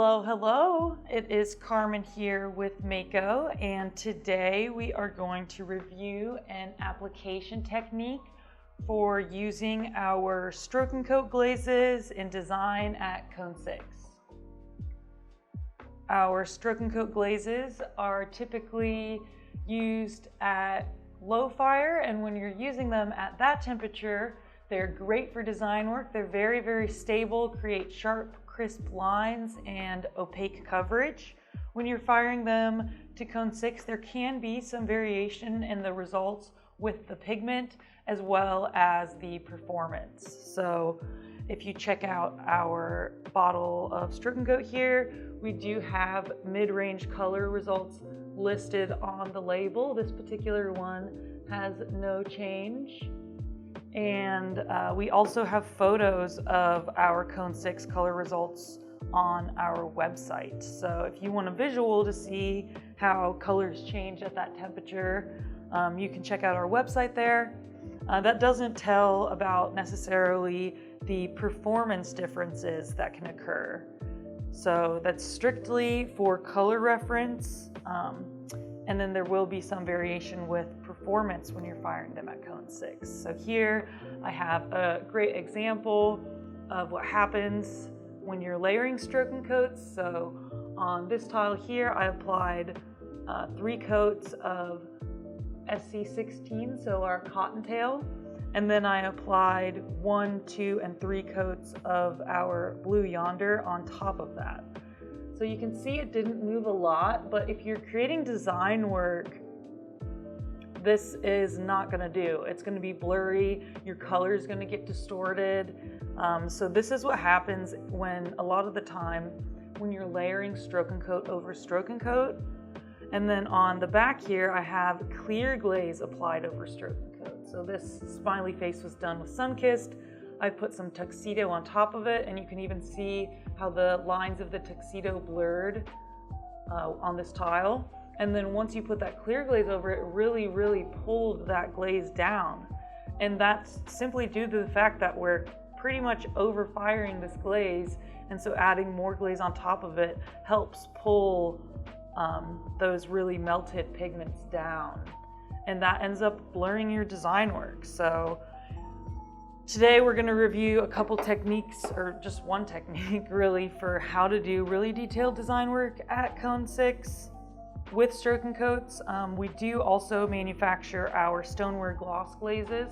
Hello, hello. It is Carmen here with Mako, and today we are going to review an application technique for using our stroke and coat glazes in design at Cone 6. Our stroke and coat glazes are typically used at low fire, and when you're using them at that temperature, they're great for design work. They're very, very stable, create sharp, crisp lines and opaque coverage. When you're firing them to Cone 6, there can be some variation in the results with the pigment as well as the performance. So if you check out our bottle of stroke and coat here, we do have mid-range color results listed on the label. This particular one has no change. And we also have photos of our Cone 6 color results on our website. So if you want a visual to see how colors change at that temperature, you can check out our website there. That doesn't tell about necessarily the performance differences that can occur. So that's strictly for color reference. And then there will be some variation with performance when you're firing them at Cone 6. So here I have a great example of what happens when you're layering stroke and coats. So on this tile here, I applied 3 coats of SC16, so our cottontail. And then I applied 1, 2, and 3 coats of our Blue Yonder on top of that. So you can see it didn't move a lot, but if you're creating design work, this is not gonna do. It's gonna be blurry, your color is gonna get distorted. So this is what happens when a lot of the time when you're layering stroke and coat over stroke and coat. And then on the back here, I have clear glaze applied over stroke and coat. So this smiley face was done with Sunkissed. I put some tuxedo on top of it, and you can even see how the lines of the tuxedo blurred on this tile. And then once you put that clear glaze over it, really pulled that glaze down. And that's simply due to the fact that we're pretty much over firing this glaze, and so adding more glaze on top of it helps pull those really melted pigments down. And that ends up blurring your design work. So today we're going to review a couple techniques, or just one technique really, for how to do really detailed design work at Cone 6 with stroke and coats. We do also manufacture our stoneware gloss glazes.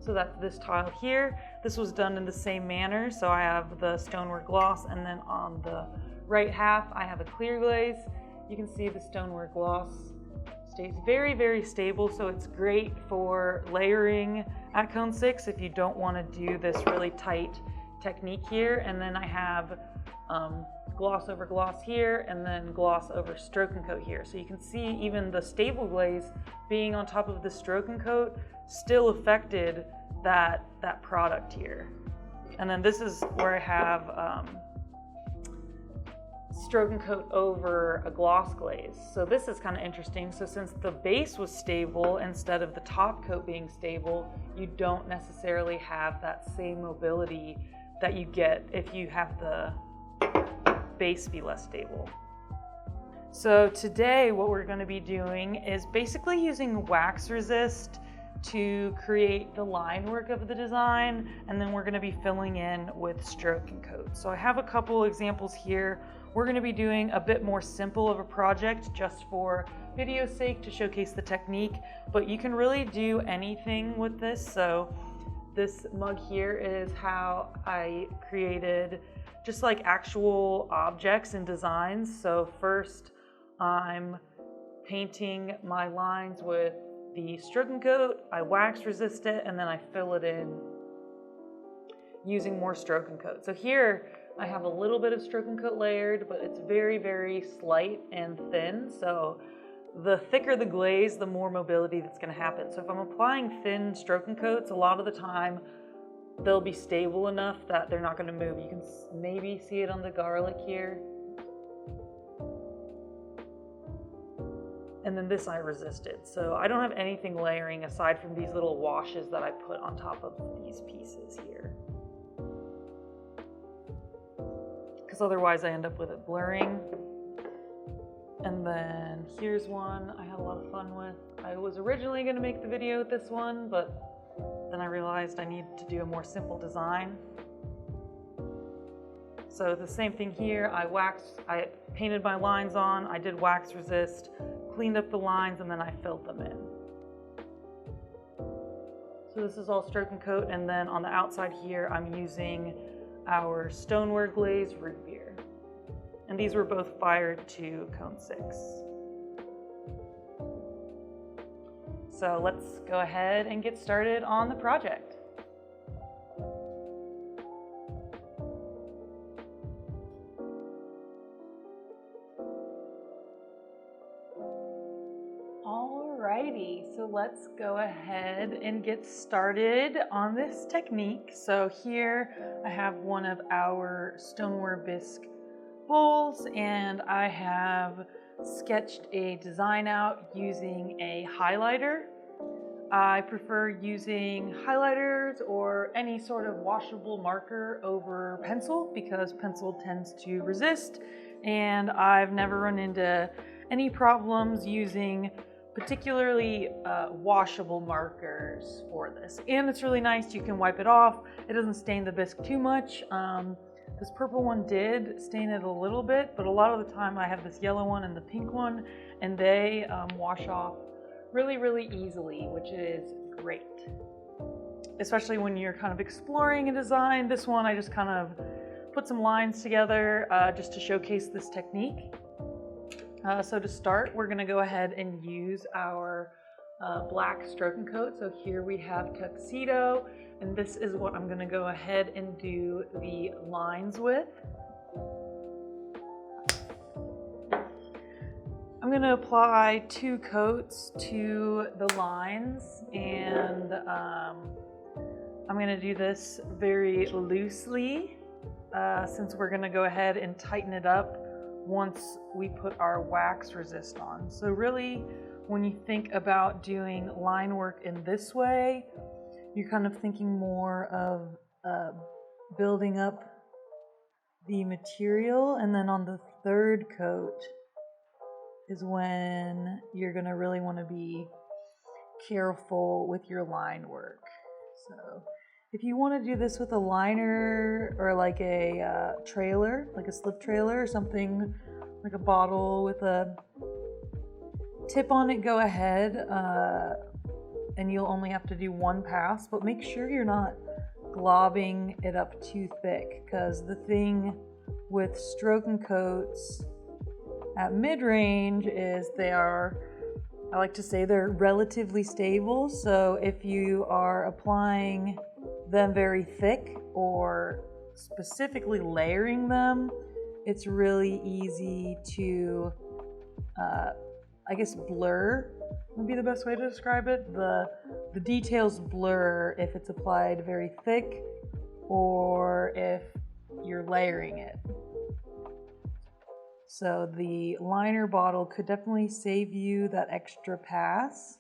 So that's this tile here. This was done in the same manner. So I have the stoneware gloss, and then on the right half I have a clear glaze. You can see the stoneware gloss stays very stable, so it's great for layering at Cone 6 if you don't want to do this really tight technique here. And then I have gloss over gloss here, and then gloss over stroke and coat here. So you can see even the stable glaze being on top of the stroke and coat still affected that product here. And then this is where I have stroke and coat over a gloss glaze. So this is kind of interesting. So since the base was stable instead of the top coat being stable, you don't necessarily have that same mobility that you get if you have the base be less stable. So today what we're going to be doing is basically using wax resist to create the line work of the design, and then we're going to be filling in with stroke and coat. So I have a couple examples here. We're going to be doing a bit more simple of a project just for video's sake to showcase the technique, but you can really do anything with this. So this mug here is how I created just like actual objects and designs. So first I'm painting my lines with the stroke and coat, I wax resist it, and then I fill it in using more stroke and coat. So here I have a little bit of stroke and coat layered, but it's very slight and thin. So the thicker the glaze, the more mobility that's going to happen. So if I'm applying thin stroke and coats, a lot of the time they'll be stable enough that they're not going to move. You can maybe see it on the garlic here. And then this I resisted. So I don't have anything layering aside from these little washes that I put on top of these pieces here. because otherwise I end up with it blurring. And then here's one I had a lot of fun with. I was originally going to make the video with this one, but then I realized I need to do a more simple design. So the same thing here, I painted my lines on, I did wax resist, cleaned up the lines, and then I filled them in. So this is all stroke and coat, and then on the outside here I'm using our stoneware glaze root beer. And these were both fired to cone 6. So let's go ahead and get started on the project. Alrighty, so let's go ahead and get started on this technique. So here I have one of our stoneware bisque bowls, and I have sketched a design out using a highlighter. I prefer using highlighters or any sort of washable marker over pencil because pencil tends to resist, and I've never run into any problems using particularly washable markers for this. And it's really nice, you can wipe it off. It doesn't stain the bisque too much. This purple one did stain it a little bit, but a lot of the time I have this yellow one and the pink one, and they wash off really easily, which is great. Especially when you're kind of exploring a design. This one I just kind of put some lines together just to showcase this technique. So to start, we're gonna go ahead and use our black stroke and coat. So here we have Tuxedo, and this is what I'm gonna go ahead and do the lines with. I'm gonna apply 2 coats to the lines, and I'm gonna do this very loosely since we're gonna go ahead and tighten it up once we put our wax resist on. So really, when you think about doing line work in this way, you're kind of thinking more of building up the material, and then on the 3rd coat is when you're gonna really wanna be careful with your line work. So if you wanna do this with a liner or like a trailer, like a slip trailer or something, like a bottle with a tip on it, go ahead, and you'll only have to do 1 pass, but make sure you're not globbing it up too thick, because the thing with stroke and coats at mid-range is I like to say they're relatively stable. So if you are applying them very thick or specifically layering them, it's really easy to I guess blur would be the best way to describe it. The details blur if it's applied very thick or if you're layering it. So the liner bottle could definitely save you that extra pass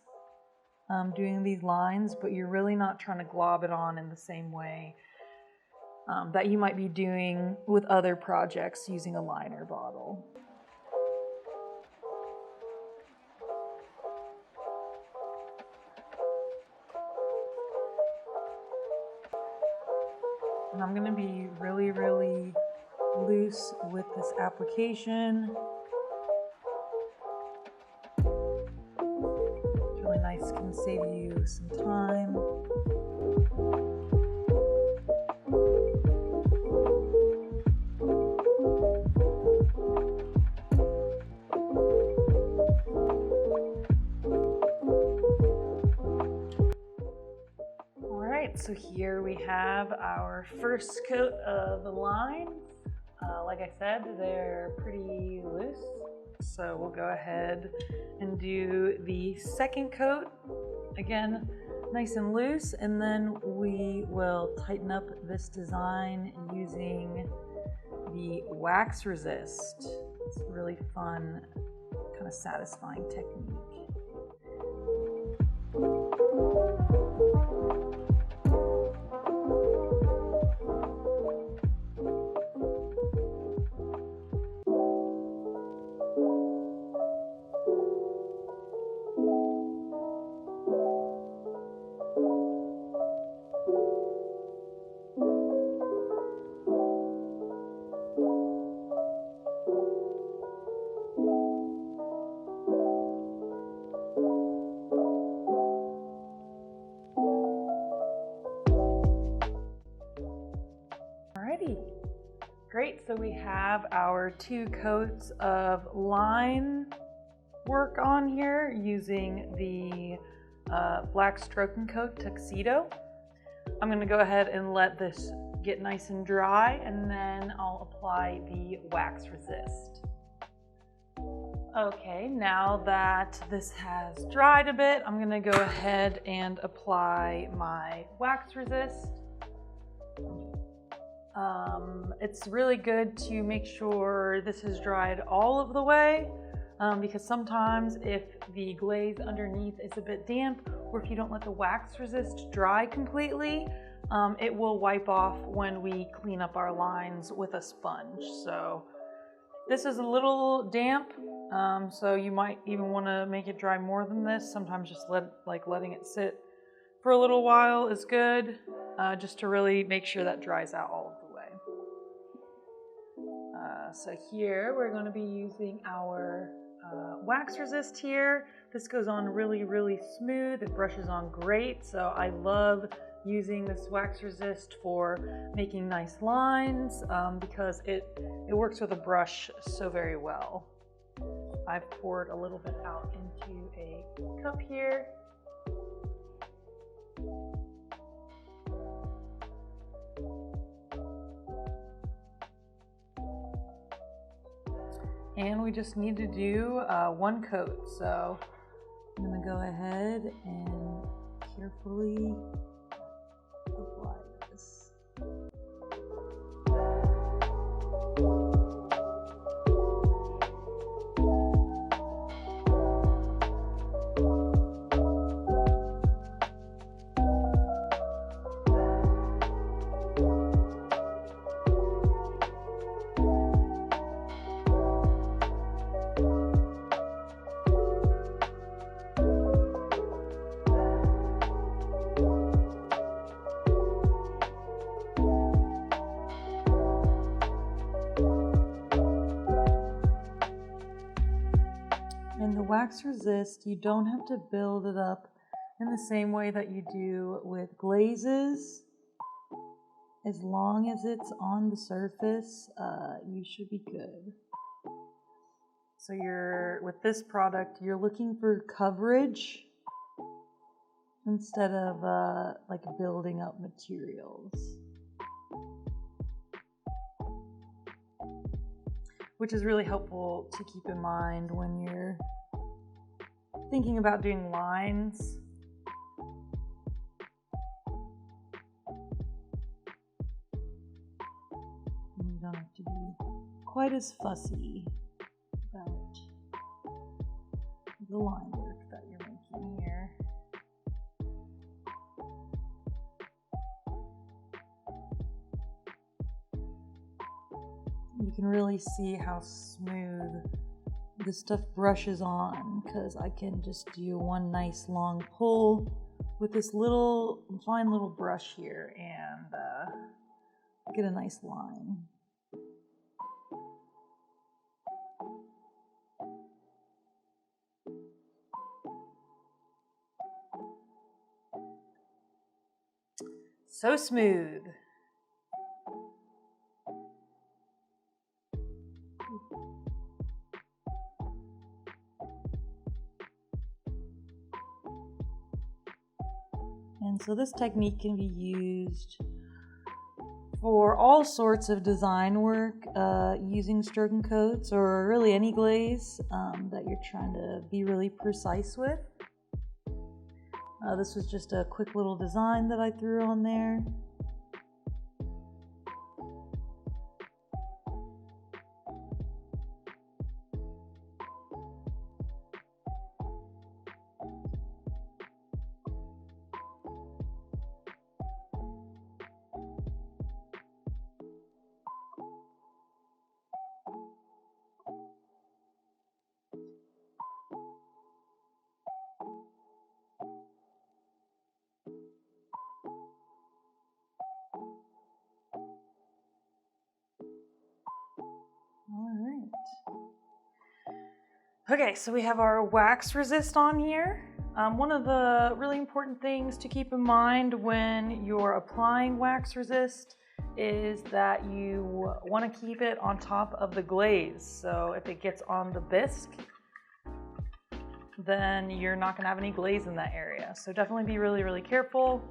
doing these lines, but you're really not trying to glob it on in the same way that you might be doing with other projects using a liner bottle. And I'm going to be really loose with this application. It's really nice, can save you some time. So here we have our first coat of the lines. Like I said, they're pretty loose. So we'll go ahead and do the second coat. Again, nice and loose. And then we will tighten up this design using the wax resist. It's a really fun, kind of satisfying technique. Great, so we have our 2 coats of line work on here using the Black Stroke and Coat Tuxedo. I'm going to go ahead and let this get nice and dry, and then I'll apply the wax resist. Okay, now that this has dried a bit, I'm going to go ahead and apply my wax resist. It's really good to make sure this is dried all of the way, because sometimes if the glaze underneath is a bit damp, or if you don't let the wax resist dry completely, it will wipe off when we clean up our lines with a sponge. So this is a little damp, so you might even want to make it dry more than this. Sometimes just letting it sit for a little while is good, just to really make sure that dries out all of the way. So here we're going to be using our wax resist here. This goes on really, really smooth. It brushes on great, so I love using this wax resist for making nice lines, because it works with a brush so very well. I've poured a little bit out into a cup here. And we just need to do 1 coat. So I'm going to go ahead and carefully apply this. And the wax resist, you don't have to build it up in the same way that you do with glazes. As long as it's on the surface, you should be good. So with this product, you're looking for coverage instead of like building up materials. Which is really helpful to keep in mind when you're thinking about doing lines. You don't have to be quite as fussy about the line work that you're making here. You can really see how smooth this stuff brushes on, because I can just do one nice long pull with this little fine little brush here and get a nice line. So smooth. And so this technique can be used for all sorts of design work, using stroke and coats or really any glaze that you're trying to be really precise with. This was just a quick little design that I threw on there. Okay, so we have our wax resist on here. One of the really important things to keep in mind when you're applying wax resist is that you want to keep it on top of the glaze. So if it gets on the bisque, then you're not going to have any glaze in that area. So definitely be really, really careful.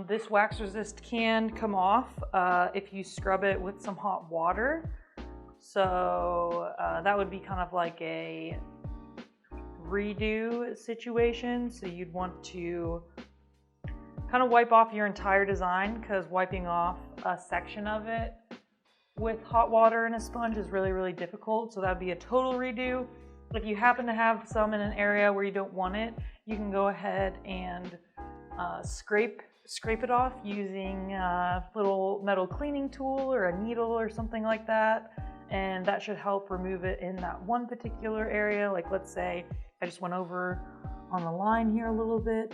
This wax resist can come off if you scrub it with some hot water. So that would be kind of like a redo situation. So you'd want to kind of wipe off your entire design, because wiping off a section of it with hot water and a sponge is really, really difficult. So that would be a total redo. If you happen to have some in an area where you don't want it, you can go ahead and scrape it off using a little metal cleaning tool or a needle or something like that. And that should help remove it in that one particular area. Like, let's say I just went over on the line here a little bit,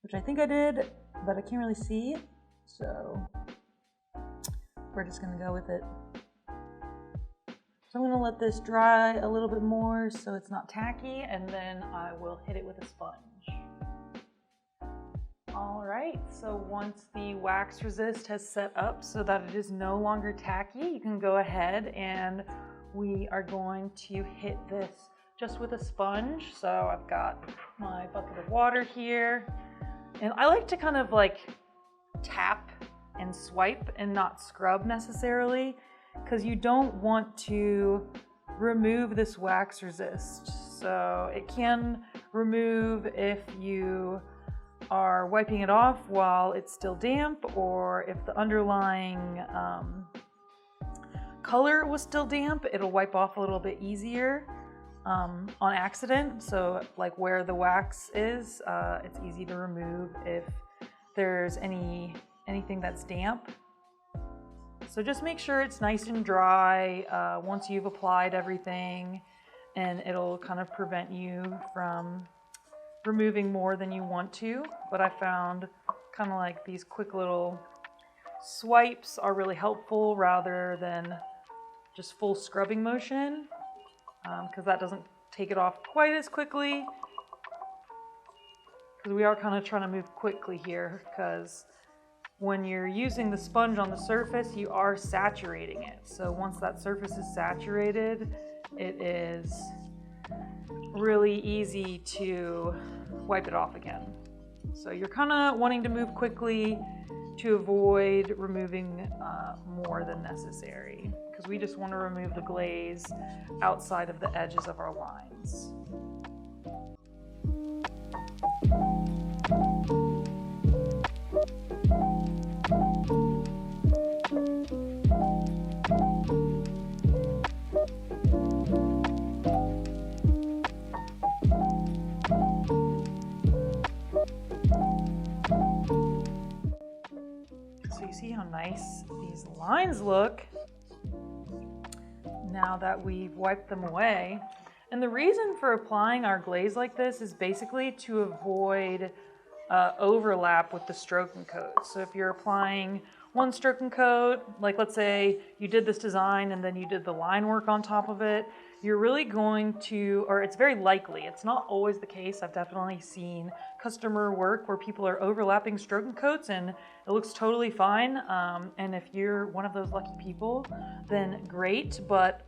which I think I did, but I can't really see it. So we're just gonna go with it. So I'm gonna let this dry a little bit more so it's not tacky, and then I will hit it with a sponge. All right, so once the wax resist has set up so that it is no longer tacky, you can go ahead and we are going to hit this just with a sponge. So I've got my bucket of water here, and I like to kind of like tap and swipe and not scrub necessarily, because you don't want to remove this wax resist. So it can remove if you are wiping it off while it's still damp, or if the underlying color was still damp, it'll wipe off a little bit easier on accident. So like where the wax is, it's easy to remove if there's anything that's damp. So just make sure it's nice and dry once you've applied everything, and it'll kind of prevent you from removing more than you want to. But I found kind of like these quick little swipes are really helpful rather than just full scrubbing motion, because that doesn't take it off quite as quickly, because we are kind of trying to move quickly here, because when you're using the sponge on the surface, you are saturating it. So once that surface is saturated, it is really easy to wipe it off again. So you're kind of wanting to move quickly to avoid removing more than necessary, because we just want to remove the glaze outside of the edges of our lines. So you see how nice these lines look now that we've wiped them away. And the reason for applying our glaze like this is basically to avoid overlap with the stroking coat. So if you're applying one stroking coat, like let's say you did this design and then you did the line work on top of it, you're really going to, or it's very likely, it's not always the case, I've definitely seen customer work where people are overlapping stroking coats and it looks totally fine. And if you're one of those lucky people, then great. But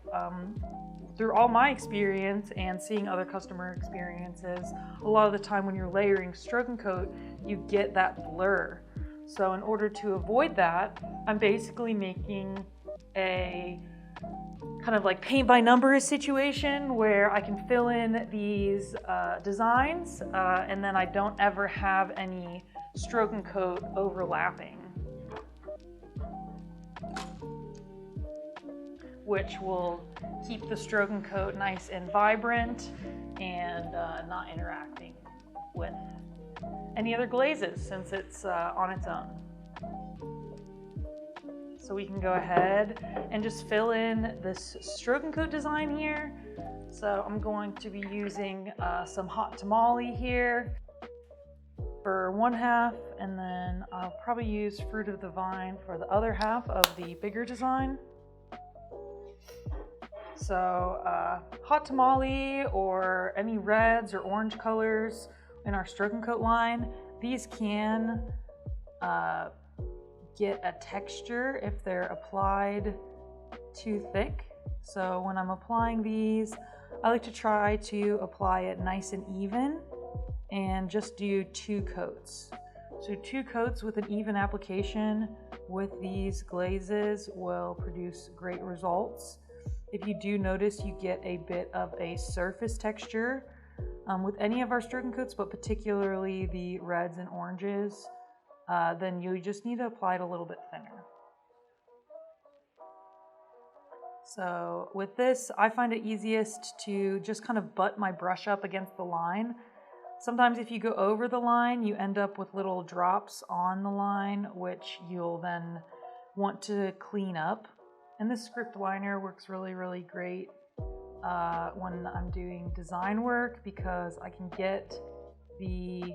through all my experience and seeing other customer experiences, a lot of the time when you're layering stroking coat, you get that blur. So in order to avoid that, I'm basically making a kind of like paint by numbers situation where I can fill in these designs and then I don't ever have any stroking coat overlapping, which will keep the stroking coat nice and vibrant and not interacting with any other glazes since it's on its own. So we can go ahead and just fill in this stroking coat design here. So I'm going to be using some hot tamale here for one half, and then I'll probably use fruit of the vine for the other half of the bigger design. So hot tamale or any reds or orange colors in our stroking coat line, these can get a texture if they're applied too thick. So when I'm applying these, I like to try to apply it nice and even and just do 2 coats. So 2 coats with an even application with these glazes will produce great results. If you do notice, you get a bit of a surface texture with any of our stroke coats, but particularly the reds and oranges, then you just need to apply it a little bit thinner. So with this, I find it easiest to just kind of butt my brush up against the line. Sometimes if you go over the line, you end up with little drops on the line, which you'll then want to clean up. And this script liner works really, really great when I'm doing design work, because I can get the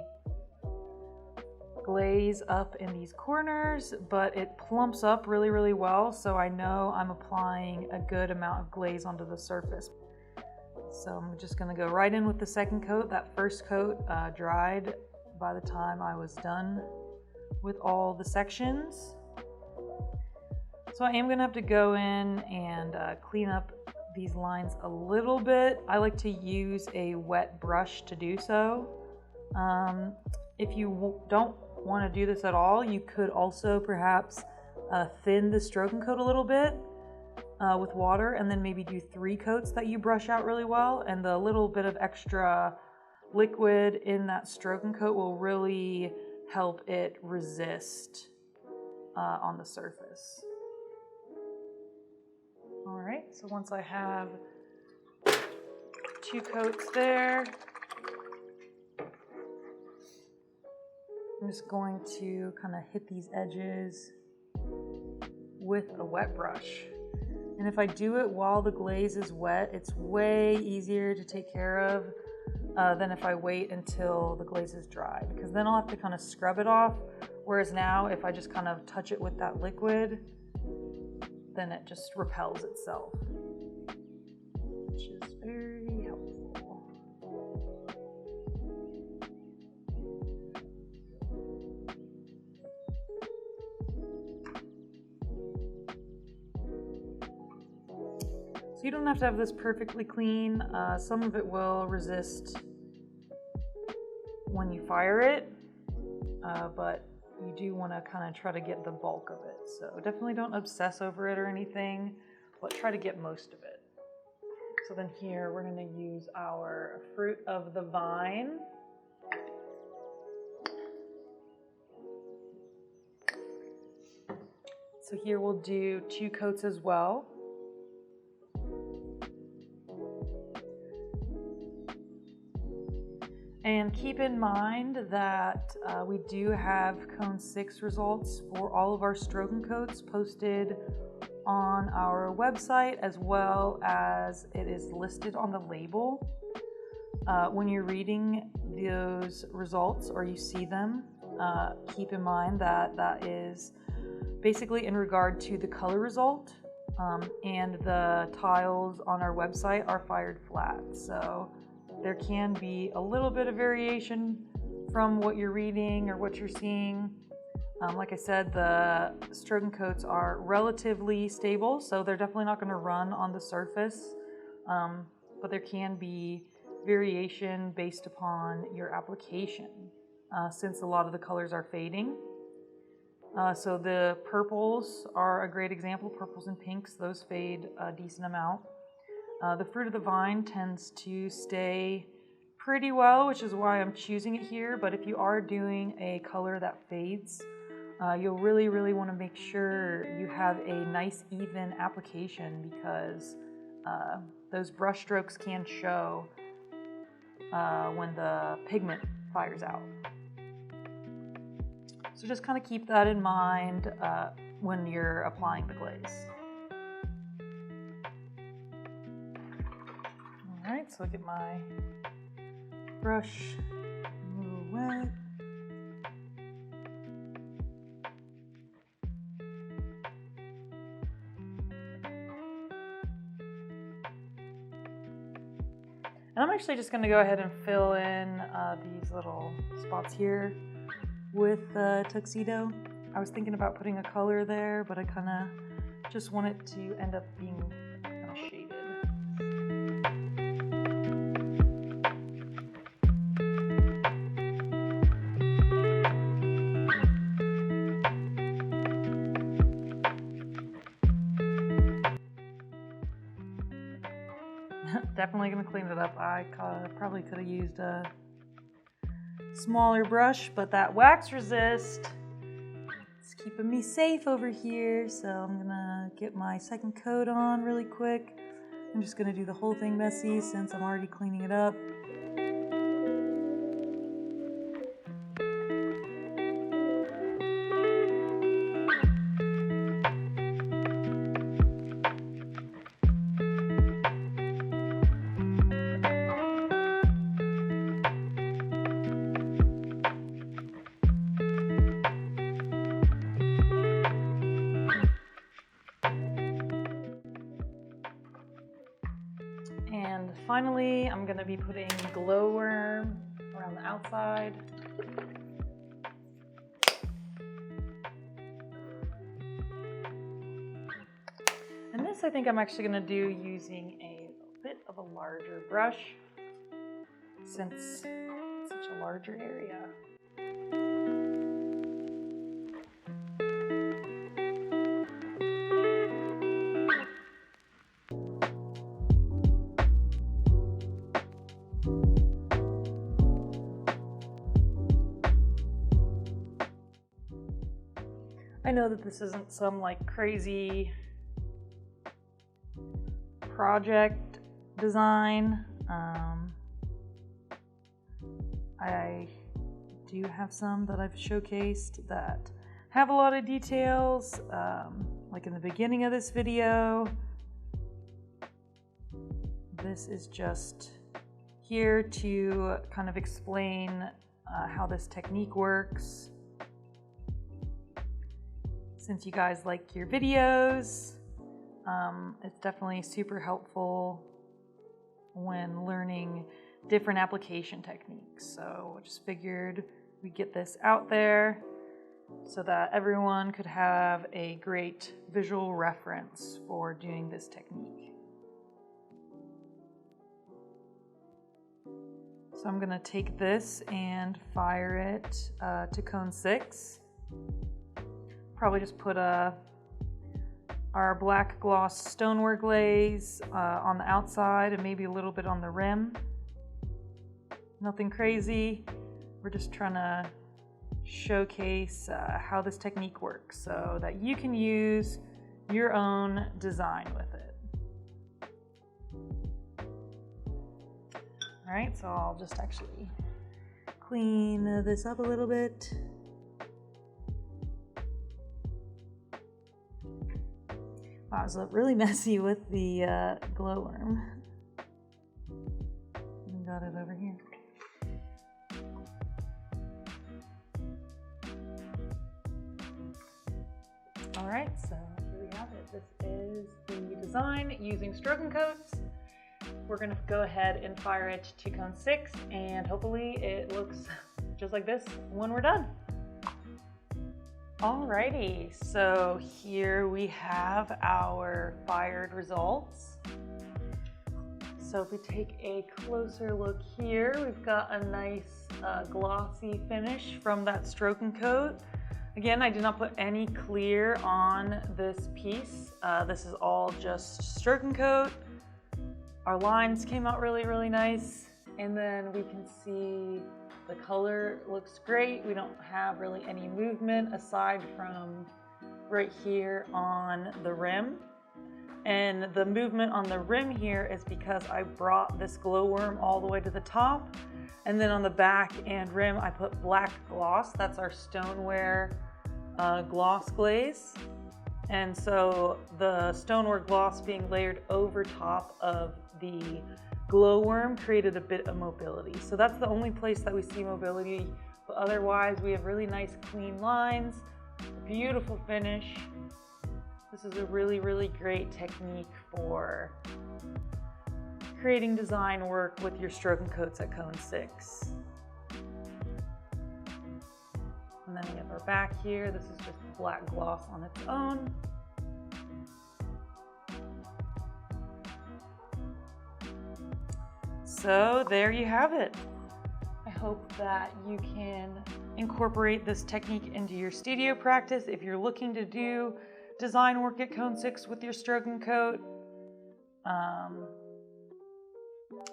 glaze up in these corners, but it plumps up really, really well, so I know I'm applying a good amount of glaze onto the surface. So I'm just going to go right in with the second coat. That first coat dried by the time I was done with all the sections. So I am going to have to go in and clean up these lines a little bit. I like to use a wet brush to do so. If you don't want to do this at all, you could also perhaps thin the stroke and coat a little bit with water, and then maybe do 3 coats that you brush out really well, and the little bit of extra liquid in that stroke and coat will really help it resist on the surface. All right, so once I have 2 coats there, I'm just going to kind of hit these edges with a wet brush. And if I do it while the glaze is wet, it's way easier to take care of than if I wait until the glaze is dry, because then I'll have to kind of scrub it off. Whereas now, if I just kind of touch it with that liquid, then it just repels itself, which is very helpful. So you don't have to have this perfectly clean. Some of it will resist when you fire it, but you do want to kind of try to get the bulk of it. So definitely don't obsess over it or anything, but try to get most of it. So then here we're going to use our fruit of the vine. So here we'll do 2 coats as well. And keep in mind that we do have Cone 6 results for all of our stroke and coats posted on our website, as well as it is listed on the label. When you're reading those results or you see them, keep in mind that that is basically in regard to the color result, and the tiles on our website are fired flat. So there can be a little bit of variation from what you're reading or what you're seeing. Like I said, the stroke and coats are relatively stable, so they're definitely not going to run on the surface, but there can be variation based upon your application, since a lot of the colors are fading. So the purples are a great example. Purples and pinks, those fade a decent amount. The fruit of the vine tends to stay pretty well, which is why I'm choosing it here. But if you are doing a color that fades, you'll really, really want to make sure you have a nice even application, because those brush strokes can show when the pigment fires out. So just kind of keep that in mind when you're applying the glaze. All right, so I get my brush a little wet. And I'm actually just going to go ahead and fill in these little spots here with tuxedo. I was thinking about putting a color there, but I kind of just want it to end up being kind of shaded. Definitely gonna clean it up. I probably could have used a smaller brush, but that wax resist is keeping me safe over here. So I'm gonna get my second coat on really quick. I'm just gonna do the whole thing messy since I'm already cleaning it up. And finally, I'm going to be putting glowworm around the outside. And this I think I'm actually going to do using a bit of a larger brush since it's such a larger area. I know that this isn't some like crazy project design. I do have some that I've showcased that have a lot of details, like in the beginning of this video. This is just here to kind of explain how this technique works. Since you guys like your videos, it's definitely super helpful when learning different application techniques. So I just figured we'd get this out there so that everyone could have a great visual reference for doing this technique. So I'm gonna take this and fire it to cone 6. Probably just put our black gloss stoneware glaze on the outside and maybe a little bit on the rim. Nothing crazy. We're just trying to showcase how this technique works so that you can use your own design with it. All right, so I'll just actually clean this up a little bit. Wow, I was really messy with the glowworm. Got it over here. All right, so here we have it. This is the design using stroke and coats. We're gonna go ahead and fire it to cone 6, and hopefully it looks just like this when we're done. Alrighty, so here we have our fired results. So if we take a closer look here, we've got a nice glossy finish from that stroke and coat. Again, I did not put any clear on this piece. This is all just stroke and coat. Our lines came out really, really nice. And then we can see the color looks great. We don't have really any movement aside from right here on the rim. And the movement on the rim here is because I brought this glowworm all the way to the top. And then on the back and rim, I put black gloss. That's our stoneware gloss glaze. And so the stoneware gloss being layered over top of the glowworm created a bit of mobility. So that's the only place that we see mobility, but otherwise we have really nice clean lines, beautiful finish. This is a really, really great technique for creating design work with your stroke and coats at cone 6. And then we have our back here. This is just black gloss on its own. So there you have it. I hope that you can incorporate this technique into your studio practice if you're looking to do design work at Cone 6 with your stroke and coat.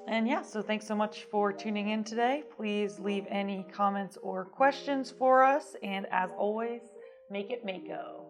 And yeah, so thanks so much for tuning in today. Please leave any comments or questions for us. And as always, make it Mako.